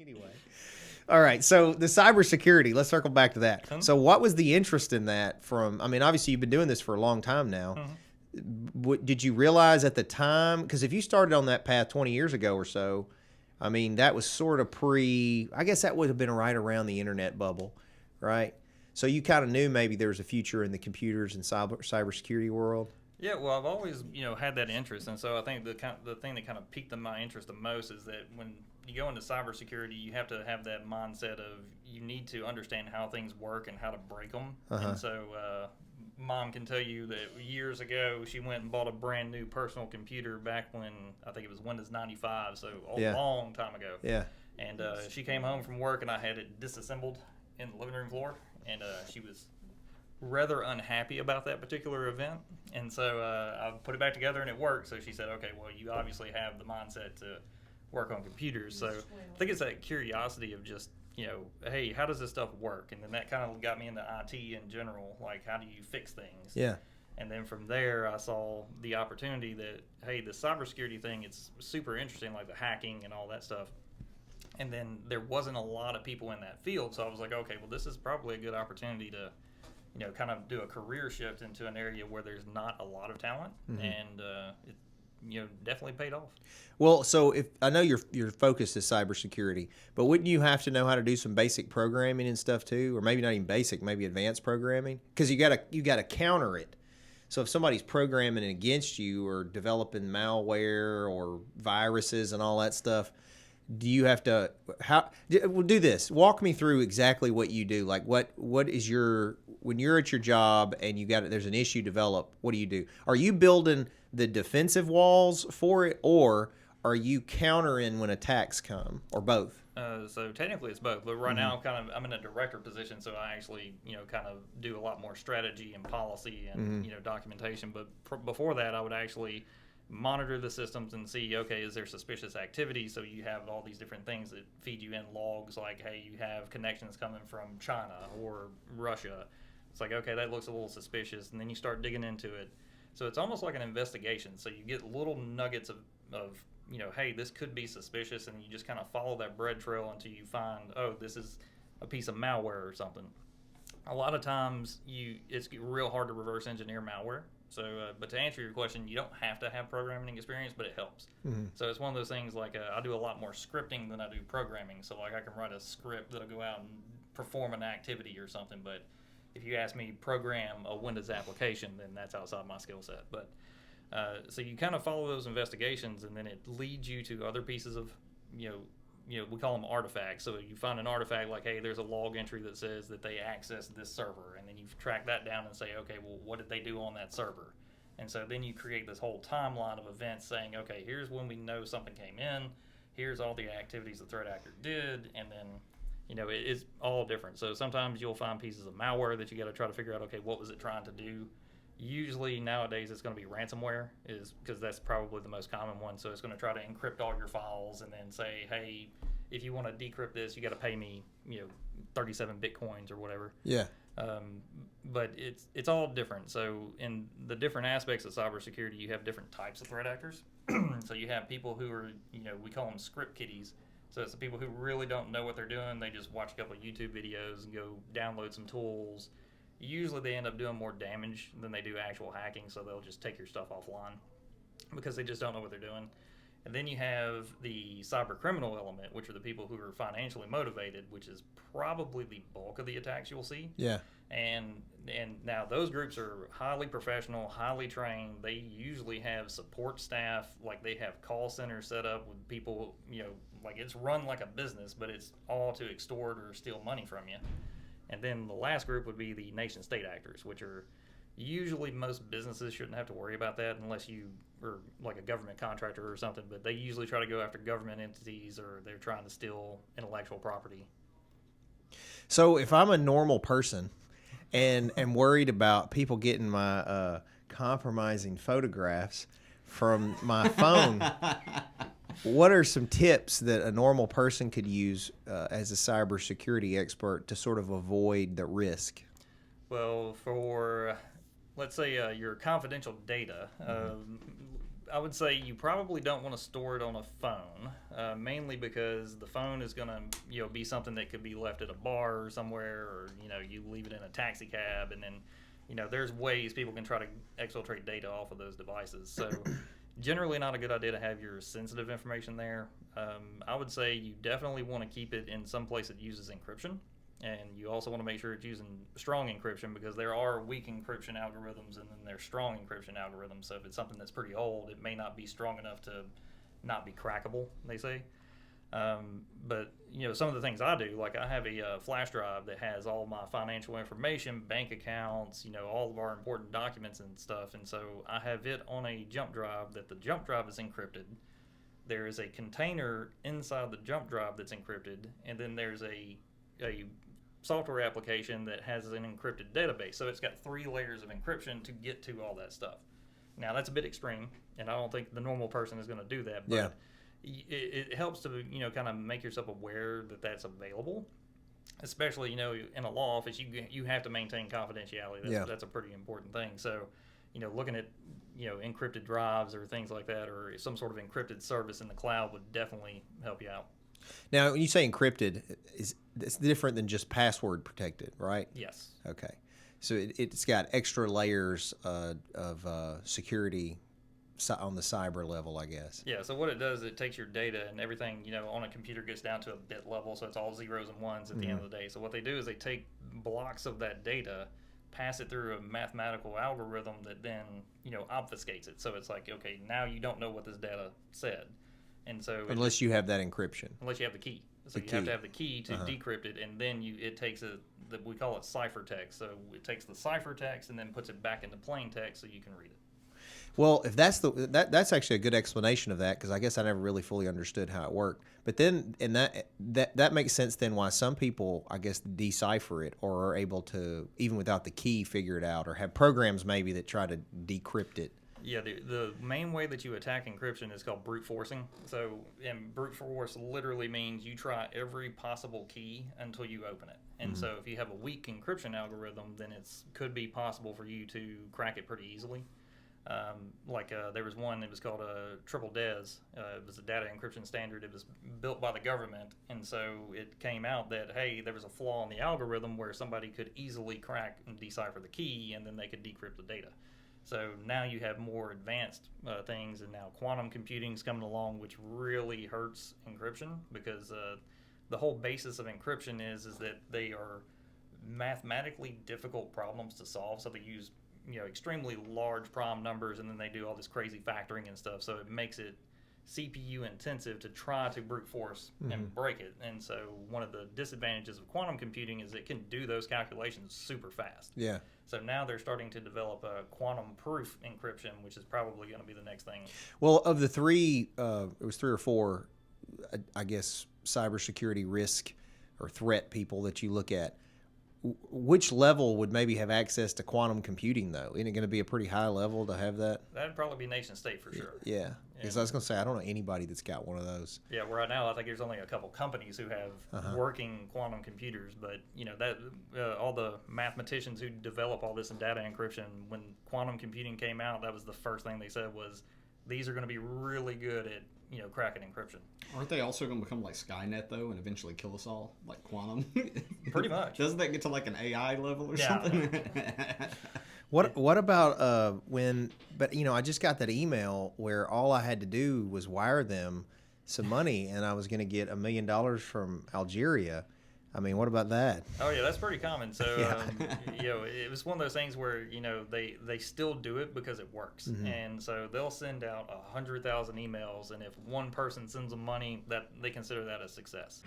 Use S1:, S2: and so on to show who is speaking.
S1: Anyway, all right. So the cybersecurity. Let's circle back to that. So what was the interest in that? From, I mean, obviously you've been doing this for a long time now. What did you realize at the time? Because if you started on that path 20 years ago or so, I mean, that was sort of I guess that would have been right around the internet bubble, right? So you kind of knew maybe there was a future in the computers and cybersecurity world.
S2: Yeah, well, I've always had that interest, and so I think the thing that kind of piqued my interest the most is that when you go into cybersecurity, you have to have that mindset of you need to understand how things work and how to break them. And so, Mom can tell you that years ago she went and bought a brand new personal computer back when I think it was Windows 95, so a long time ago.
S1: Yeah.
S2: And she came home from work and I had it disassembled in the living room floor, and she was rather unhappy about that particular event, and so I put it back together and it worked. So she said, okay, well, you obviously have the mindset to work on computers. So I think it's that curiosity of just, hey, how does this stuff work? And then that kind of got me into IT in general, like how do you fix things?
S1: Yeah.
S2: And then from there I saw the opportunity that, hey, the cybersecurity thing, it's super interesting, like the hacking and all that stuff. And then there wasn't a lot of people in that field, so I was like, okay, well, this is probably a good opportunity to kind of do a career shift into an area where there's not a lot of talent, and it definitely paid off.
S1: Well, so if I know your focus is cybersecurity, but wouldn't you have to know how to do some basic programming and stuff too, or maybe not even basic, maybe advanced programming? Because you gotta counter it. So if somebody's programming against you or developing malware or viruses and all that stuff, do you have to we'll do this. Walk me through exactly what you do. Like what is when you're at your job and there's an issue developed, what do you do? Are you building the defensive walls for it, or are you countering when attacks come, or both?
S2: So technically it's both, but right now I'm in a director position, so I actually kind of do a lot more strategy and policy and documentation. But before that, I would actually monitor the systems and see, okay, is there suspicious activity? So you have all these different things that feed you in logs, like, hey, you have connections coming from China or Russia. It's like, okay, that looks a little suspicious, and then you start digging into it. So it's almost like an investigation. So you get little nuggets of hey, this could be suspicious, and you just kind of follow that bread trail until you find, oh, this is a piece of malware or something. A lot of times it's real hard to reverse engineer malware. So, but to answer your question, you don't have to have programming experience, but it helps. So it's one of those things like I do a lot more scripting than I do programming. So like I can write a script that'll go out and perform an activity or something. But if you ask me program a Windows application, then that's outside my skill set. But so you kind of follow those investigations, and then it leads you to other pieces of we call them artifacts. So you find an artifact like, hey, there's a log entry that says that they accessed this server, and then you track that down and say, okay, well, what did they do on that server? And so then you create this whole timeline of events saying, okay, here's when we know something came in, here's all the activities the threat actor did, and then it's all different. So sometimes you'll find pieces of malware that you got to try to figure out, okay, what was it trying to do? Usually nowadays it's going to be ransomware, is because that's probably the most common one. So it's going to try to encrypt all your files and then say, hey, if you want to decrypt this, you got to pay me 37 bitcoins or whatever.
S1: Yeah.
S2: But it's all different. So in the different aspects of cybersecurity, you have different types of threat actors. So you have people who are we call them script kiddies. So it's the people who really don't know what they're doing. They just watch a couple of YouTube videos and go download some tools. Usually they end up doing more damage than they do actual hacking, so they'll just take your stuff offline because they just don't know what they're doing. And then you have the cyber criminal element, which are the people who are financially motivated, which is probably the bulk of the attacks you'll see.
S1: Yeah. And
S2: now those groups are highly professional, highly trained. They usually have support staff, like they have call centers set up with people, like it's run like a business, but it's all to extort or steal money from you. And then the last group would be the nation-state actors, which are usually most businesses shouldn't have to worry about that unless you are like a government contractor or something, but they usually try to go after government entities or they're trying to steal intellectual property.
S1: So if I'm a normal person and am worried about people getting my compromising photographs from my phone, what are some tips that a normal person could use as a cybersecurity expert to sort of avoid the risk?
S2: Well, for let's say your confidential data, I would say you probably don't want to store it on a phone, mainly because the phone is going to be something that could be left at a bar or somewhere, or you leave it in a taxi cab, and then there's ways people can try to exfiltrate data off of those devices. So generally not a good idea to have your sensitive information there. I would say you definitely want to keep it in some place that uses encryption. And you also want to make sure it's using strong encryption, because there are weak encryption algorithms and then there's strong encryption algorithms. So if it's something that's pretty old, it may not be strong enough to not be crackable, they say. But some of the things I do, like I have a flash drive that has all my financial information, bank accounts, all of our important documents and stuff. And so I have it on a jump drive that the jump drive is encrypted. There is a container inside the jump drive that's encrypted, and then there's a software application that has an encrypted database. So it's got 3 layers of encryption to get to all that stuff. Now that's a bit extreme, and I don't think the normal person is going to do that, but it helps to kind of make yourself aware that that's available. Especially in a law office, you have to maintain confidentiality. That's a pretty important thing. So looking at encrypted drives or things like that, or some sort of encrypted service in the cloud would definitely help you out.
S1: Now, when you say encrypted, it's different than just password protected, right?
S2: Yes.
S1: Okay. So it's got extra layers of security on the cyber level, I guess.
S2: Yeah, so what it does, it takes your data and everything, on a computer gets down to a bit level, so it's all zeros and ones at the end of the day. So what they do is they take blocks of that data, pass it through a mathematical algorithm that then, obfuscates it. So it's like, okay, now you don't know what this data said. And so
S1: unless you have that encryption.
S2: Unless you have the key. So you have to have the key to decrypt it, and then it takes we call it ciphertext. So it takes the ciphertext and then puts it back into plain text so you can read it.
S1: Well, if that's actually a good explanation of that, because I guess I never really fully understood how it worked. But then, and that makes sense then why some people, I guess, decipher it or are able to, even without the key, figure it out, or have programs maybe that try to decrypt it.
S2: Yeah, the main way that you attack encryption is called brute forcing. So, and brute force literally means you try every possible key until you open it. And so if you have a weak encryption algorithm, then it could be possible for you to crack it pretty easily. There was one that was called a triple DES. It was a data encryption standard. It was built by the government, and so it came out that, hey, there was a flaw in the algorithm where somebody could easily crack and decipher the key, and then they could decrypt the data. So now you have more advanced things, and now quantum computing is coming along, which really hurts encryption, because the whole basis of encryption is that they are mathematically difficult problems to solve. So they use extremely large prime numbers, and then they do all this crazy factoring and stuff. So it makes it CPU intensive to try to brute force and break it. And so one of the disadvantages of quantum computing is it can do those calculations super fast.
S1: Yeah.
S2: So now they're starting to develop a quantum proof encryption, which is probably going to be the next thing.
S1: Well, of the 3, it was 3 or 4, I guess, cybersecurity risk or threat people that you look at. Which level would maybe have access to quantum computing, though? Isn't it going to be a pretty high level to have that?
S2: That'd probably be nation state for sure.
S1: Yeah. Because I was going to say, I don't know anybody that's got one of those.
S2: Yeah, right now I think there's only a couple companies who have working quantum computers, but all the mathematicians who develop all this in data encryption, when quantum computing came out, that was the first thing they said was, these are going to be really good at cracking encryption.
S3: Aren't they also going to become like Skynet, though, and eventually kill us all, like quantum?
S2: Pretty much.
S3: Doesn't that get to like an AI level or something?
S1: What about when? But I just got that email where all I had to do was wire them some money, and I was going to get $1 million from Algeria. I mean, what about that?
S2: Oh yeah, that's pretty common. So it was one of those things where they still do it because it works, and so they'll send out 100,000 emails, and if one person sends them money, that they consider that a success.